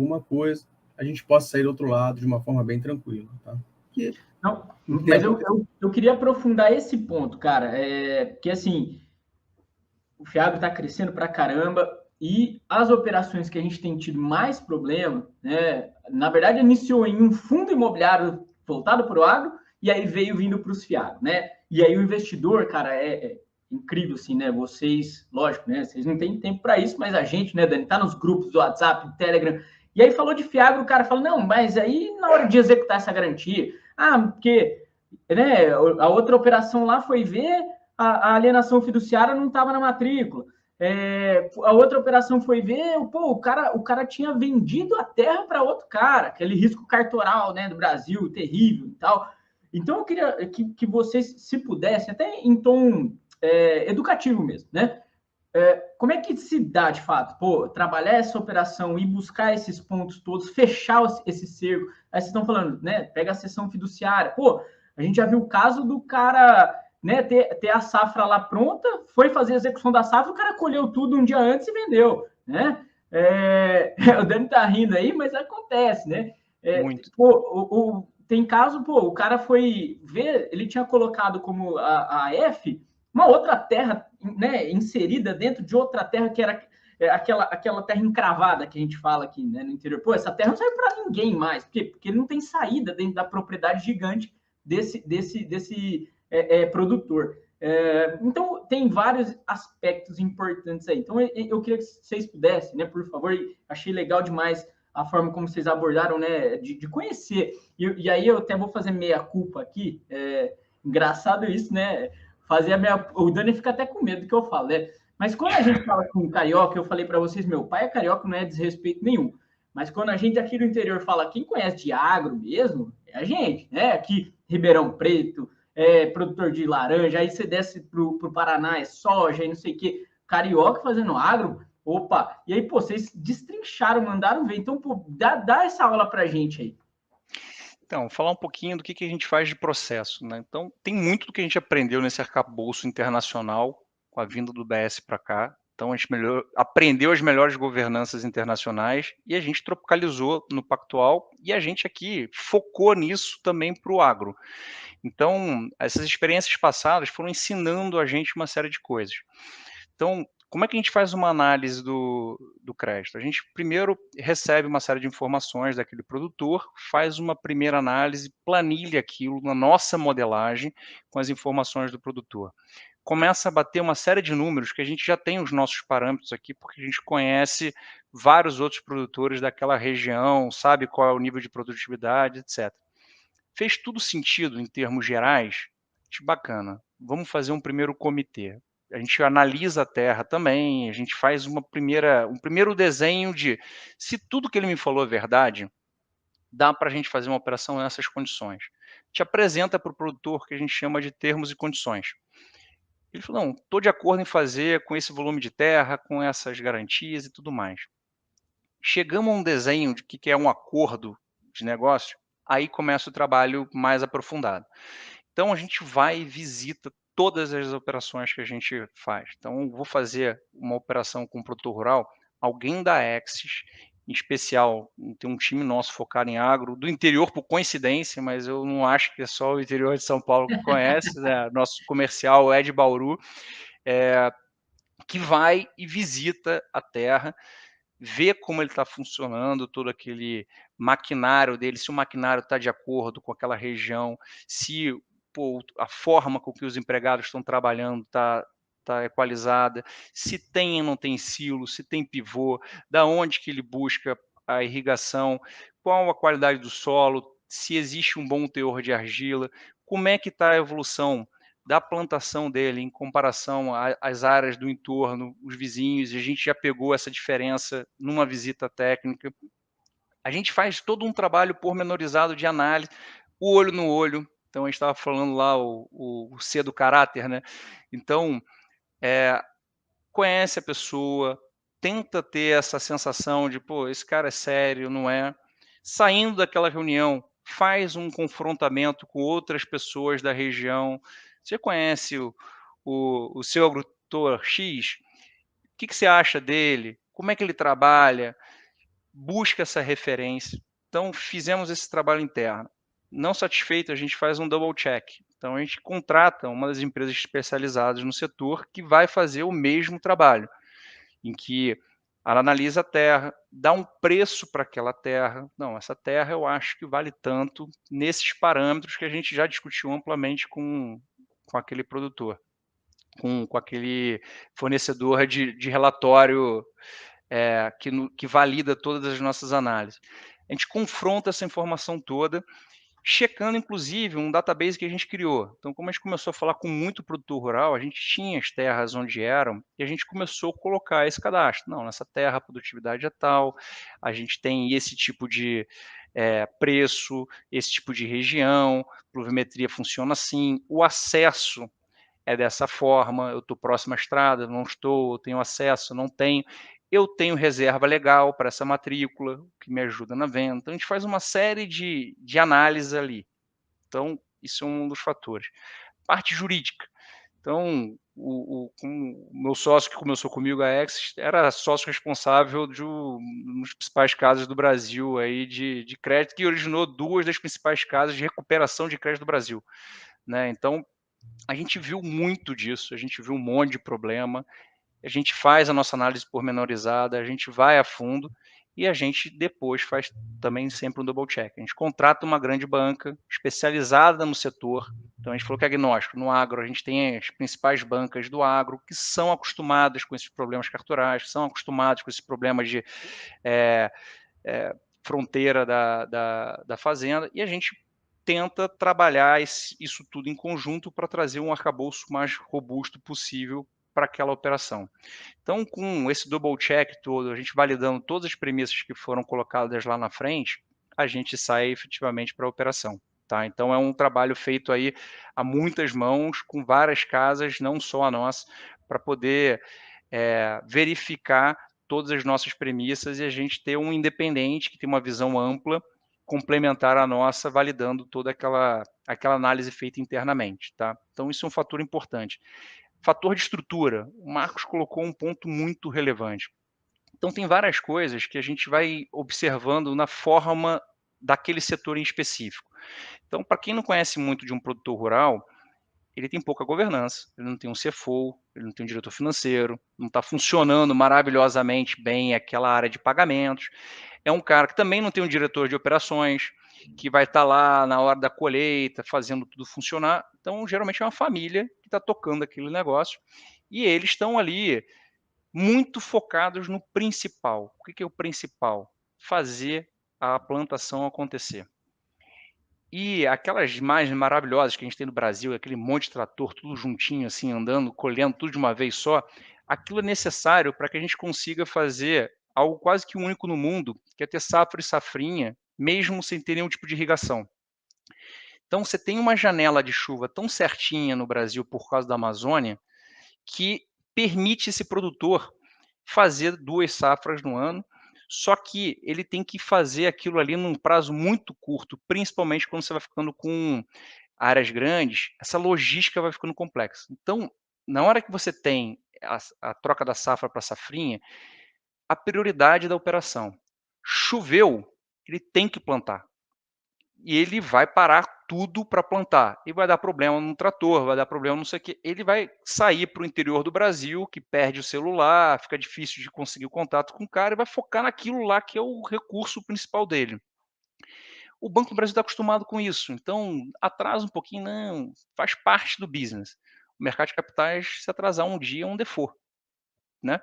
alguma coisa, a gente possa sair do outro lado de uma forma bem tranquila, tá? Não, mas eu queria aprofundar esse ponto, cara, porque assim, o Fiagro está crescendo pra caramba e as operações que a gente tem tido mais problema, né, na verdade iniciou em um fundo imobiliário voltado para o agro e aí veio vindo para os Fiagro, né? E aí o investidor, cara, é incrível, assim, né? Vocês, lógico, né? Vocês não têm tempo para isso, mas a gente, né, Dani, tá nos grupos do WhatsApp, do Telegram, e aí falou de Fiagro, o cara fala, não, mas aí na hora de executar essa garantia, porque, né, a outra operação lá foi ver a alienação fiduciária não estava na matrícula. A outra operação foi ver, o cara tinha vendido a terra para outro cara, aquele risco cartoral, né, do Brasil, terrível e tal. Então, eu queria que vocês, se pudessem, até em tom educativo mesmo, né? Como é que se dá, de fato, trabalhar essa operação e buscar esses pontos todos, fechar esse cerco? Aí vocês estão falando, né? Pega a sessão fiduciária. A gente já viu o caso do cara, né, ter a safra lá pronta, foi fazer a execução da safra, o cara colheu tudo um dia antes e vendeu, né? O Dani tá rindo aí, mas acontece, né? Muito. Tem caso, o cara foi ver, ele tinha colocado como a F uma outra terra, né, inserida dentro de outra terra que era aquela terra encravada que a gente fala aqui, né, no interior. Essa terra não serve para ninguém mais. Por quê? Porque não tem saída dentro da propriedade gigante desse produtor. Então, tem vários aspectos importantes aí. Então, eu queria que vocês pudessem, né, por favor, achei legal demais a forma como vocês abordaram, né, de conhecer. E aí eu até vou fazer meia-culpa aqui. Engraçado isso, né? O Dani fica até com medo do que eu falo, né? Mas quando a gente fala com carioca, eu falei para vocês, meu pai é carioca, não é desrespeito nenhum. Mas quando a gente aqui do interior fala, quem conhece de agro mesmo, é a gente, né? Aqui, Ribeirão Preto, produtor de laranja, aí você desce pro Paraná, é soja e não sei o quê. Carioca fazendo agro, opa! E aí, vocês destrincharam, mandaram ver. Então, dá essa aula pra gente aí. Então, falar um pouquinho do que a gente faz de processo, né? Então, tem muito do que a gente aprendeu nesse arcabouço internacional com a vinda do BS para cá. Então, a gente aprendeu as melhores governanças internacionais e a gente tropicalizou no Pactual e a gente aqui focou nisso também para o agro. Então, essas experiências passadas foram ensinando a gente uma série de coisas. Então, como é que a gente faz uma análise do crédito? A gente primeiro recebe uma série de informações daquele produtor, faz uma primeira análise, planilha aquilo na nossa modelagem com as informações do produtor. Começa a bater uma série de números que a gente já tem os nossos parâmetros aqui, porque a gente conhece vários outros produtores daquela região, sabe qual é o nível de produtividade, etc. Fez tudo sentido em termos gerais? Bacana. Vamos fazer um primeiro comitê. A gente analisa a terra também, a gente faz um primeiro desenho de se tudo que ele me falou é verdade, dá para a gente fazer uma operação nessas condições. Te apresenta para o produtor que a gente chama de termos e condições. Ele falou, não, estou de acordo em fazer com esse volume de terra, com essas garantias e tudo mais. Chegamos a um desenho de que é um acordo de negócio, aí começa o trabalho mais aprofundado. Então, a gente vai e visita todas as operações que a gente faz. Então, vou fazer uma operação com o produtor rural, alguém da Axis, em especial, tem um time nosso focado em agro, do interior por coincidência, mas eu não acho que é só o interior de São Paulo que conhece, né? Nosso comercial é de Bauru, que vai e visita a terra, vê como ele está funcionando, todo aquele maquinário dele, se o maquinário está de acordo com aquela região, se a forma com que os empregados estão trabalhando está equalizada, se tem ou não tem silo, se tem pivô, da onde que ele busca a irrigação, qual a qualidade do solo, se existe um bom teor de argila, como é que está a evolução da plantação dele em comparação às áreas do entorno, os vizinhos, e a gente já pegou essa diferença numa visita técnica. A gente faz todo um trabalho pormenorizado de análise, o olho no olho. Então, a gente estava falando lá o C do caráter, né? Então, conhece a pessoa, tenta ter essa sensação de, esse cara é sério, não é? Saindo daquela reunião, faz um confrontamento com outras pessoas da região. Você conhece o seu agricultor X? O que você acha dele? Como é que ele trabalha? busca essa referência. Então, fizemos esse trabalho interno. Não satisfeito, a gente faz um double check. Então, a gente contrata uma das empresas especializadas no setor que vai fazer o mesmo trabalho, em que ela analisa a terra, dá um preço para aquela terra. Não, essa terra eu acho que vale tanto nesses parâmetros que a gente já discutiu amplamente com aquele produtor, com aquele fornecedor de relatório que valida todas as nossas análises. A gente confronta essa informação toda, checando, inclusive, um database que a gente criou. Então, como a gente começou a falar com muito produtor rural, a gente tinha as terras onde eram, e a gente começou a colocar esse cadastro. Não, nessa terra a produtividade é tal, a gente tem esse tipo de preço, esse tipo de região, pluviometria funciona assim, o acesso é dessa forma, eu estou próximo à estrada, não estou, eu tenho acesso, não tenho. Eu tenho reserva legal para essa matrícula, que me ajuda na venda. Então, a gente faz uma série de análises ali. Então, isso é um dos fatores. Parte jurídica. Então, o meu sócio que começou comigo, a Exis, era sócio responsável de um dos principais casos do Brasil aí de crédito, que originou 2 das principais casas de recuperação de crédito do Brasil, né? Então, a gente viu muito disso, a gente viu um monte de problema, a gente faz a nossa análise pormenorizada, a gente vai a fundo e a gente depois faz também sempre um double check. A gente contrata uma grande banca especializada no setor. Então a gente falou que é agnóstico. No agro, a gente tem as principais bancas do agro que são acostumadas com esses problemas cartorais, são acostumadas com esses problemas de fronteira da fazenda, e a gente tenta trabalhar isso tudo em conjunto para trazer um arcabouço mais robusto possível para aquela operação. Então, com esse double check todo, a gente validando todas as premissas que foram colocadas lá na frente, a gente sai efetivamente para a operação. Tá? Então, é um trabalho feito aí a muitas mãos, com várias casas, não só a nossa, para poder verificar todas as nossas premissas e a gente ter um independente que tem uma visão ampla, complementar à nossa, validando toda aquela análise feita internamente. Tá? Então, isso é um fator importante. Fator de estrutura. O Marcos colocou um ponto muito relevante. Então, tem várias coisas que a gente vai observando na forma daquele setor em específico. Então, para quem não conhece muito de um produtor rural, ele tem pouca governança, ele não tem um CFO, ele não tem um diretor financeiro, não está funcionando maravilhosamente bem aquela área de pagamentos. É um cara que também não tem um diretor de operações, que vai estar lá na hora da colheita, fazendo tudo funcionar. Então, geralmente é uma família que está tocando aquele negócio e eles estão ali muito focados no principal. O que é o principal? Fazer a plantação acontecer. E aquelas imagens maravilhosas que a gente tem no Brasil, aquele monte de trator, tudo juntinho, assim, andando, colhendo tudo de uma vez só, aquilo é necessário para que a gente consiga fazer algo quase que único no mundo, que é ter safra e safrinha, mesmo sem ter nenhum tipo de irrigação. Então, você tem uma janela de chuva tão certinha no Brasil por causa da Amazônia, que permite esse produtor fazer 2 safras no ano, só que ele tem que fazer aquilo ali num prazo muito curto, principalmente quando você vai ficando com áreas grandes, essa logística vai ficando complexa. Então, na hora que você tem a troca da safra para a safrinha, a prioridade da operação. Choveu, ele tem que plantar. E ele vai parar tudo para plantar. E vai dar problema no trator, vai dar problema não sei o quê. Ele vai sair para o interior do Brasil, que perde o celular, fica difícil de conseguir o contato com o cara, e vai focar naquilo lá que é o recurso principal dele. O Banco do Brasil está acostumado com isso, então atrasa um pouquinho, não, faz parte do business. O mercado de capitais, se atrasar um dia, é um default, né?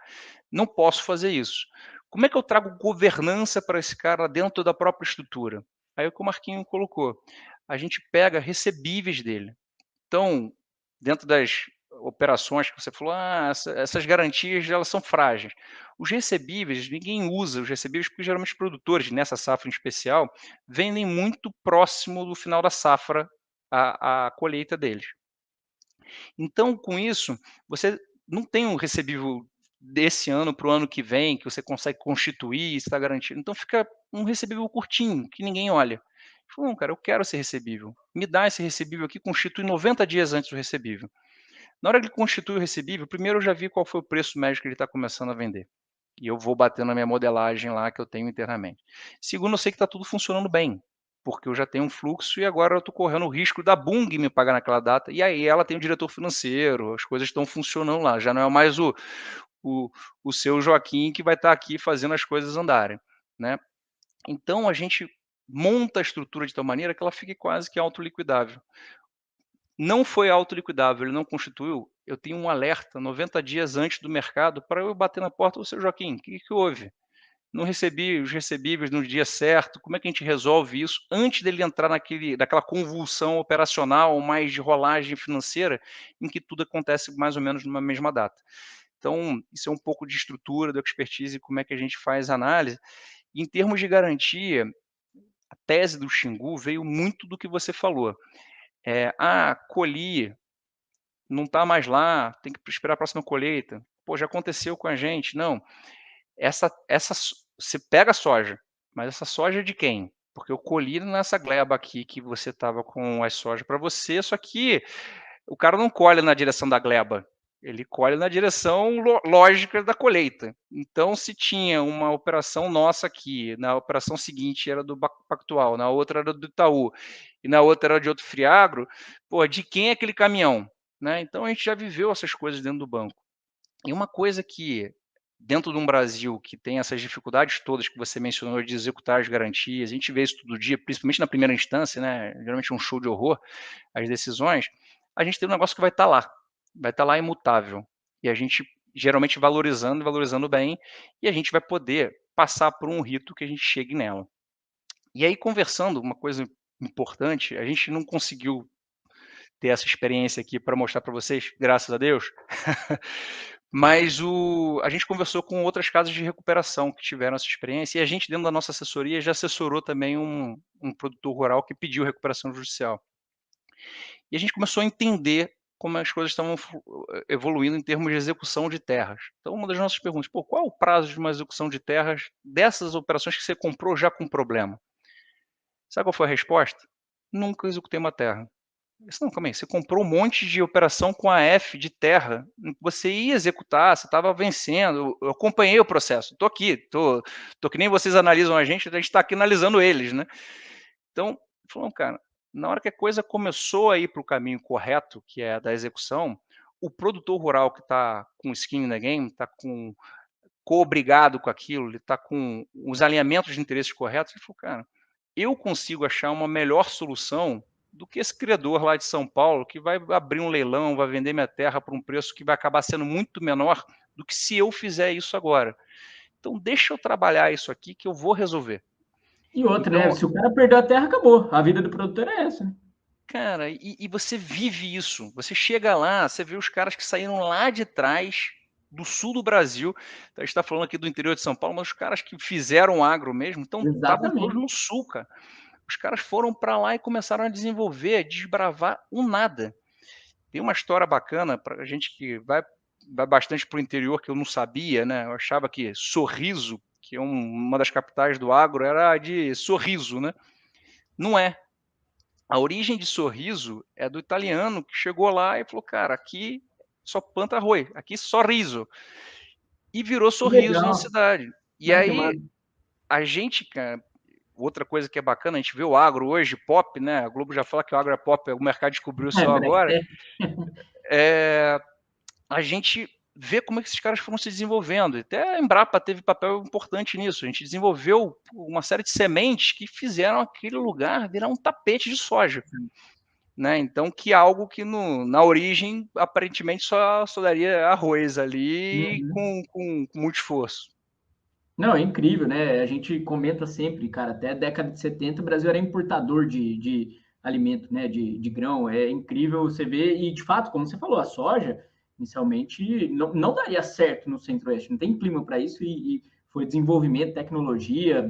Não posso fazer isso. Como é que eu trago governança para esse cara dentro da própria estrutura? Aí é o que o Marquinho colocou. A gente pega recebíveis dele. Então, dentro das operações que você falou, essas garantias elas são frágeis. Os recebíveis, ninguém usa os recebíveis porque geralmente os produtores, nessa safra em especial, vendem muito próximo do final da safra a colheita deles. Então, com isso, você não tem um recebível desse ano para o ano que vem, que você consegue constituir, está garantido. Então, fica um recebível curtinho, que ninguém olha. Falou, não, cara, eu quero esse recebível. Me dá esse recebível aqui, constitui 90 dias antes do recebível. Na hora que ele constitui o recebível, primeiro eu já vi qual foi o preço médio que ele está começando a vender. E eu vou batendo na minha modelagem lá que eu tenho internamente. Segundo, eu sei que está tudo funcionando bem, porque eu já tenho um fluxo e agora eu estou correndo o risco da Bung me pagar naquela data, e aí ela tem o diretor financeiro, as coisas estão funcionando lá, já não é mais o seu Joaquim que vai estar aqui fazendo as coisas andarem, né? Então a gente monta a estrutura de tal maneira que ela fique quase que autoliquidável. Não foi autoliquidável, ele não constituiu, eu tenho um alerta 90 dias antes do mercado para eu bater na porta do seu Joaquim, o que houve? Não recebi os recebíveis no dia certo, como é que a gente resolve isso antes dele entrar naquela convulsão operacional, mais de rolagem financeira, em que tudo acontece mais ou menos numa mesma data. Então, isso é um pouco de estrutura, da expertise, como é que a gente faz a análise. E em termos de garantia, a tese do Xingu veio muito do que você falou. Colhi, não está mais lá, tem que esperar a próxima colheita. Pô, já aconteceu com a gente. Não, você pega a soja, mas essa soja é de quem? Porque eu colhi nessa gleba aqui que você estava com as sojas para você, só que o cara não colhe na direção da gleba, ele colhe na direção lógica da colheita. Então, se tinha uma operação nossa aqui, na operação seguinte era do Pactual, na outra era do Itaú, e na outra era de outro Friagro, pô, de quem é aquele caminhão? Né? Então, a gente já viveu essas coisas dentro do banco. E uma coisa que, dentro de um Brasil que tem essas dificuldades todas que você mencionou de executar as garantias, a gente vê isso todo dia, principalmente na primeira instância, né? Geralmente é um show de horror, as decisões, a gente tem um negócio que vai estar lá imutável. E a gente geralmente valorizando bem, e a gente vai poder passar por um rito que a gente chegue nela. E aí, conversando, uma coisa importante, a gente não conseguiu ter essa experiência aqui para mostrar para vocês, graças a Deus, mas a gente conversou com outras casas de recuperação que tiveram essa experiência, e a gente, dentro da nossa assessoria, já assessorou também um produtor rural que pediu recuperação judicial. E a gente começou a entender como as coisas estavam evoluindo em termos de execução de terras. Então, uma das nossas perguntas, qual é o prazo de uma execução de terras dessas operações que você comprou já com problema? Sabe qual foi a resposta? Nunca executei uma terra. Isso não, calma aí, você comprou um monte de operação com a F de terra, você ia executar, você estava vencendo, eu acompanhei o processo, estou aqui, tô que nem vocês analisam a gente está aqui analisando eles, né? Então, falando, cara, na hora que a coisa começou a ir para o caminho correto, que é da execução, o produtor rural que está com skin in the game, está co-obrigado com aquilo, ele está com os alinhamentos de interesses corretos, ele falou, cara, eu consigo achar uma melhor solução do que esse criador lá de São Paulo, que vai abrir um leilão, vai vender minha terra por um preço que vai acabar sendo muito menor do que se eu fizer isso agora. Então, deixa eu trabalhar isso aqui que eu vou resolver. E outra, então, né? Se o cara perdeu a terra, acabou. A vida do produtor é essa, né? Cara, e você vive isso. Você chega lá, você vê os caras que saíram lá de trás, do sul do Brasil. A gente está falando aqui do interior de São Paulo, mas os caras que fizeram agro mesmo, então estavam todos no sul, cara. Os caras foram para lá e começaram a desenvolver, a desbravar o nada. Tem uma história bacana para a gente que vai bastante para o interior, que eu não sabia, né? Eu achava que Sorriso, que é uma das capitais do agro, era de Sorriso, né? Não é. A origem de Sorriso é do italiano que chegou lá e falou, cara, aqui só planta arroz, aqui só riso. E virou Sorriso na cidade. E aí, a gente, cara, outra coisa que é bacana, a gente vê o agro hoje, pop, né? A Globo já fala que o agro é pop, o mercado descobriu só agora. A gente vê como é que esses caras foram se desenvolvendo. Até a Embrapa teve papel importante nisso. A gente desenvolveu uma série de sementes que fizeram aquele lugar virar um tapete de soja. Né? Então, que é algo que na origem, aparentemente, só daria arroz ali com muito esforço. Não, é incrível, né? A gente comenta sempre, cara, até a década de 70 o Brasil era importador de alimento, né? De grão. É incrível você ver, e de fato, como você falou, a soja, inicialmente, não daria certo no Centro-Oeste, não tem clima para isso, e foi desenvolvimento, tecnologia,